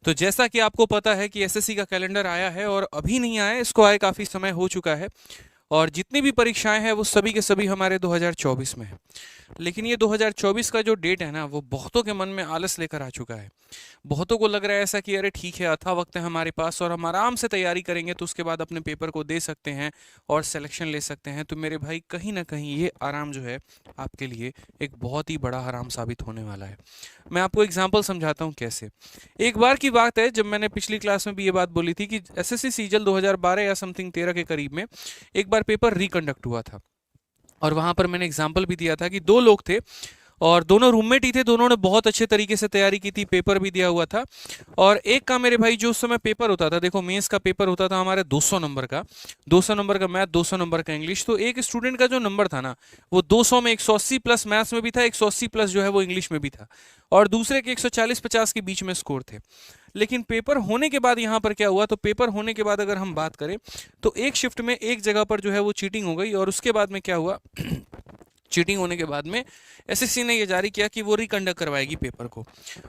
तो जैसा कि आपको पता है कि एसएससी का कैलेंडर आया है और अभी नहीं आया, इसको आए काफ़ी समय हो चुका है। और जितनी भी परीक्षाएं हैं वो सभी के सभी हमारे 2024 में है। लेकिन ये 2024 का जो डेट है ना, वो बहुतों के मन में आलस लेकर आ चुका है। बहुतों को लग रहा है ऐसा कि अरे ठीक है, अथा वक्त है हमारे पास और हम आराम से तैयारी करेंगे तो उसके बाद अपने पेपर को दे सकते हैं और सिलेक्शन ले सकते हैं। तो मेरे भाई, कहीं ना कहीं ये आराम जो है आपके लिए एक बहुत ही बड़ा आराम साबित होने वाला है। मैं आपको एग्जाम्पल समझाता हूँ कैसे। एक बार की बात है, जब मैंने पिछली क्लास में भी ये बात बोली थी कि एसएससी सीजल 2012 या समथिंग 13 के करीब में एक बार पेपर रिकंडक्ट हुआ था। और वहां पर मैंने एग्जाम्पल भी दिया था कि दो लोग थे और दोनों रूममेट ही थे, दोनों ने बहुत अच्छे तरीके से तैयारी की थी, पेपर भी दिया हुआ था। और एक का मेरे भाई, जो उस समय पेपर होता था, देखो मेंस का पेपर होता था हमारे 200 नंबर का, 200 नंबर का मैथ, 200 नंबर का इंग्लिश। तो एक स्टूडेंट का जो नंबर था ना, वो 200 में 180 प्लस मैथ्स में भी था, 180 प्लस जो है वो इंग्लिश में भी था, और दूसरे के 140-50 के बीच में स्कोर थे। लेकिन पेपर होने के बाद यहाँ पर क्या हुआ, तो पेपर होने के बाद अगर हम बात करें तो एक शिफ्ट में एक जगह पर जो है वो चीटिंग हो गई। और उसके बाद में क्या हुआ चीटिंग होने के बाद में एसएससी ने ये जारी किया कि वो रिकंडक्ट करवाएगी पेपर को,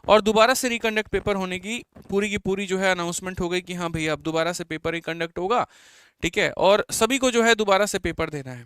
और दोबारा से रिकंडक्ट पेपर होने की पूरी जो है अनाउंसमेंट हो गई कि हाँ भैया अब दोबारा से पेपर रिकंडक्ट होगा। ठीक है, और सभी को जो है दोबारा से पेपर देना है।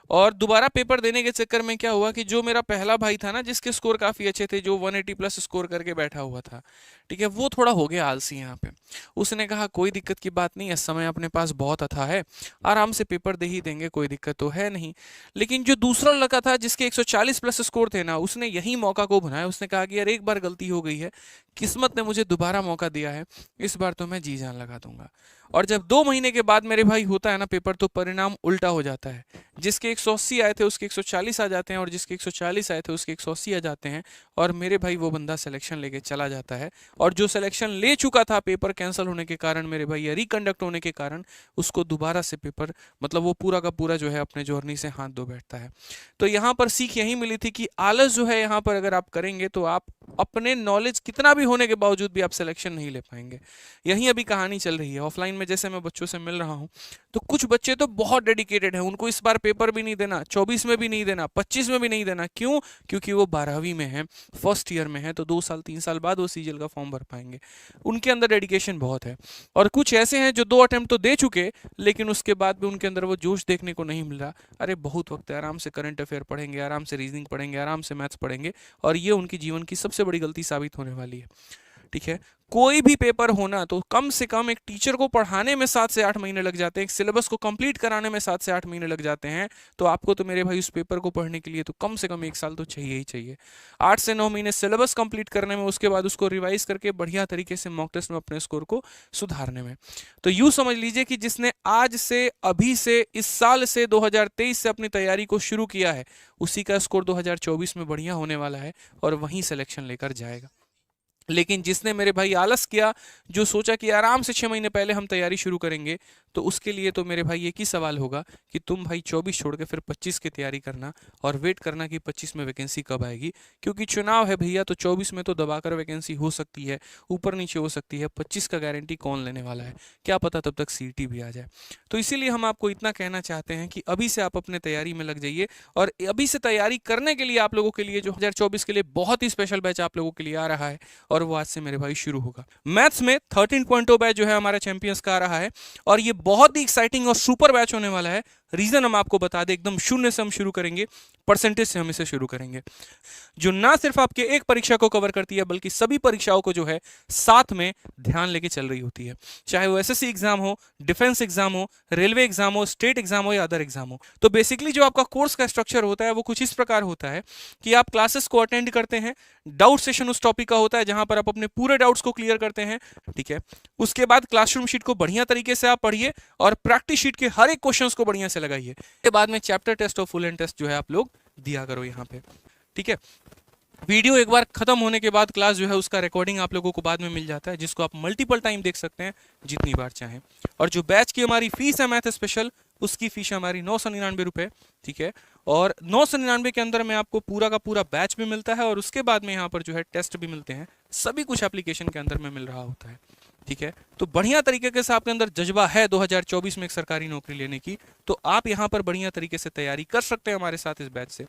और दोबारा पेपर देने के चक्कर में क्या हुआ कि जो मेरा पहला भाई था ना, जिसके स्कोर काफी अच्छे थे, जो 180 प्लस स्कोर करके बैठा हुआ था, ठीक है, वो थोड़ा हो गया आलसी यहाँ पे। उसने कहा कोई दिक्कत की बात नहीं है, समय अपने पास बहुत अथा है, आराम से पेपर दे ही देंगे, कोई दिक्कत तो है नहीं। लेकिन जो दूसरा लड़का था जिसके 140 प्लस स्कोर थे ना, उसने यही मौका को बनाया। उसने कहा कि यार एक बार गलती हो गई है, किस्मत ने मुझे दोबारा मौका दिया है, इस बार तो मैं जी जान लगा दूंगा। और जब 2 महीने के बाद मेरे भाई होता है ना पेपर, तो परिणाम उल्टा हो जाता है। जिसके 180 आए थे उसके 140 आ जाते हैं, और जिसके 140 आए थे उसके 180 आ जाते हैं। और मेरे भाई वो बंदा सिलेक्शन लेके चला जाता है। और जो सिलेक्शन ले चुका था, पेपर कैंसिल होने के कारण मेरे भाई, या रिकंडक्ट होने के कारण, उसको दोबारा से पेपर, मतलब वो पूरा का पूरा जो है अपने जोहरनी से हाथ धो बैठता है। तो यहाँ पर सीख यही मिली थी कि आलस जो है यहाँ पर अगर आप करेंगे तो आप अपने नॉलेज कितना भी होने के बावजूद भी आप सिलेक्शन नहीं ले पाएंगे। यही अभी कहानी चल रही है ऑफलाइन में। जैसे मैं बच्चों से मिल रहा हूँ, तो कुछ बच्चे तो बहुत डेडिकेटेड हैं, उनको इस बार पेपर भी नहीं देना, 24 में भी नहीं देना, 25 में भी नहीं देना। क्यों? क्योंकि वो 12वीं में है, फर्स्ट ईयर में है, तो 2 साल 3 साल बाद वो सीजल का फॉर्म भर पाएंगे। उनके अंदर डेडिकेशन बहुत है। और कुछ ऐसे हैं जो 2 अटेम्प्ट तो दे चुके, लेकिन उसके बाद भी उनके अंदर वो जोश देखने को नहीं मिल रहा। अरे बहुत वक्त है, आराम से करंट अफेयर पढ़ेंगे, आराम से रीजनिंग पढ़ेंगे, आराम से मैथ्स पढ़ेंगे, और ये उनकी जीवन की सबसे बड़ी गलती साबित होने वाली है। ठीक है, कोई भी पेपर होना तो कम से कम एक टीचर को पढ़ाने में 7 से 8 महीने लग जाते हैं, एक सिलेबस को कंप्लीट कराने में 7 से 8 महीने लग जाते हैं। तो आपको तो मेरे भाई उस पेपर को पढ़ने के लिए तो कम से कम 1 साल तो चाहिए ही चाहिए। 8 से 9 महीने सिलेबस कंप्लीट करने में, उसके बाद उसको रिवाइज करके बढ़िया तरीके से मॉक टेस्ट में अपने स्कोर को सुधारने में। तो यूं समझ लीजिए कि जिसने आज से, अभी से, इस साल से, 2023 से अपनी तैयारी को शुरू किया है, उसी का स्कोर 2024 में बढ़िया होने वाला है और वहीं सिलेक्शन लेकर जाएगा। लेकिन जिसने मेरे भाई आलस किया, जो सोचा कि आराम से 6 महीने पहले हम तैयारी शुरू करेंगे, तो उसके लिए तो मेरे भाई एक ही सवाल होगा कि तुम भाई 24 छोड़ के फिर 25 की तैयारी करना और वेट करना कि 25 में वैकेंसी कब आएगी। क्योंकि चुनाव है भैया, तो 24 में तो दबाकर वैकेंसी हो सकती है, ऊपर नीचे हो सकती है, 25 का गारंटी कौन लेने वाला है, क्या पता तब तक सीटी भी आ जाए। तो इसीलिए हम आपको इतना कहना चाहते हैं कि अभी से आप अपने तैयारी में लग जाइए। और अभी से तैयारी करने के लिए आप लोगों के लिए जो 2024 के लिए बहुत ही स्पेशल बैच आप लोगों के लिए आ रहा है, और वो आज से मेरे भाई शुरू होगा। मैथ्स में 13.0 बैच जो है हमारा चैंपियंस का आ रहा है, और ये बहुत ही एक्साइटिंग और सुपर बैच होने वाला है। रीजन हम आपको बता दें, एकदम शून्य से हम शुरू करेंगे, परसेंटेज से हम इसे शुरू करेंगे, जो ना सिर्फ आपके एक परीक्षा को कवर करती है, बल्कि सभी परीक्षाओं को जो है साथ में ध्यान लेके चल रही होती है। चाहे वो एसएससी एग्जाम हो, डिफेंस एग्जाम हो, रेलवे एग्जाम हो, स्टेट एग्जाम हो या अदर एग्जाम हो। तो बेसिकली जो आपका कोर्स का स्ट्रक्चर होता है वो कुछ इस प्रकार होता है कि आप क्लासेस को अटेंड करते हैं, डाउट सेशन उस टॉपिक का होता है जहां पर आप अपने पूरे डाउट्स को क्लियर करते हैं। ठीक है, उसके बाद क्लासरूम शीट को बढ़िया तरीके से आप पढ़िए और प्रैक्टिस शीट के हर एक क्वेश्चंस को बढ़िया से लगाइए। के बाद में चैप्टर टेस्ट और फुल एंड टेस्ट जो है आप लोग दिया करो यहाँ पे। ठीक है, वीडियो एक बार खत्म होने के बाद क्लास जो है उसका रिकॉर्डिंग आप लोगों को बाद में मिल जाता है, जिसको आप मल्टीपल टाइम देख सकते हैं, जितनी बार चाहें। और जो बैच की हमारी फीस है मैथ स्पेशल, उसकी फीस है हमारी 999 रुपये। ठीक है, और 999 के अंदर में आपको पूरा का पूरा बैच भी मिलता है, और उसके बाद में यहाँ पर जो है टेस्ट भी मिलते हैं। सभी कुछ एप्लीकेशन के अंदर में मिल रहा होता है। ठीक है, तो बढ़िया तरीके से आपके अंदर जज्बा है 2024 में एक सरकारी नौकरी लेने की, तो आप यहाँ पर बढ़िया तरीके से तैयारी कर सकते हैं हमारे साथ इस बैच से।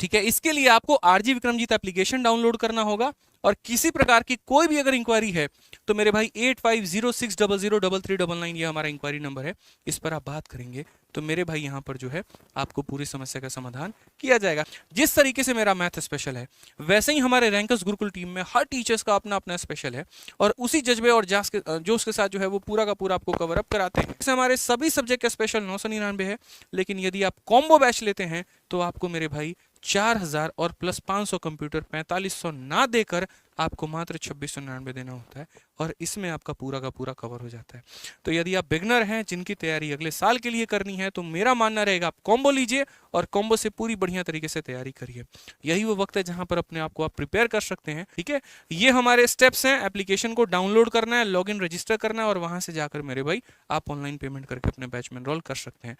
ठीक है, इसके लिए आपको आरजी विक्रमजीत एप्लीकेशन डाउनलोड करना होगा, और किसी प्रकार की कोई भी अगर इंक्वायरी है तो मेरे भाई 8506003399 ये हमारा इंक्वायरी नंबर है, इस पर आप बात करेंगे तो मेरे भाई यहाँ पर जो है आपको पूरी समस्या का समाधान किया जाएगा। जिस तरीके से मेरा मैथ स्पेशल है वैसे ही हमारे रैंकर्स गुरुकुल टीम में हर टीचर्स का अपना अपना स्पेशल है और उसी जज्बे और जोश के साथ जो है वो पूरा का पूरा आपको कवर अप कराते हैं। जैसे हमारे सभी सब्जेक्ट का स्पेशल 999 है, लेकिन यदि आप कॉम्बो बैच लेते हैं तो आपको मेरे भाई 4000 और प्लस 500 कंप्यूटर 4500 ना देकर आपको मात्र 2699 देना होता है और इसमें आपका पूरा का पूरा कवर हो जाता है। तो यदि आप बिगनर हैं जिनकी तैयारी अगले साल के लिए करनी है तो मेरा मानना रहेगा आप कॉम्बो लीजिए और कॉम्बो से पूरी बढ़िया तरीके से तैयारी करिए। यही वो वक्त है जहां पर अपने आप को आप प्रिपेयर कर सकते हैं। ठीक है, ये हमारे स्टेप्स हैं। एप्लीकेशन को डाउनलोड करना है, लॉगिन रजिस्टर करना है और वहां से जाकर मेरे भाई आप ऑनलाइन पेमेंट करके अपने बैच में एनरोल कर सकते हैं।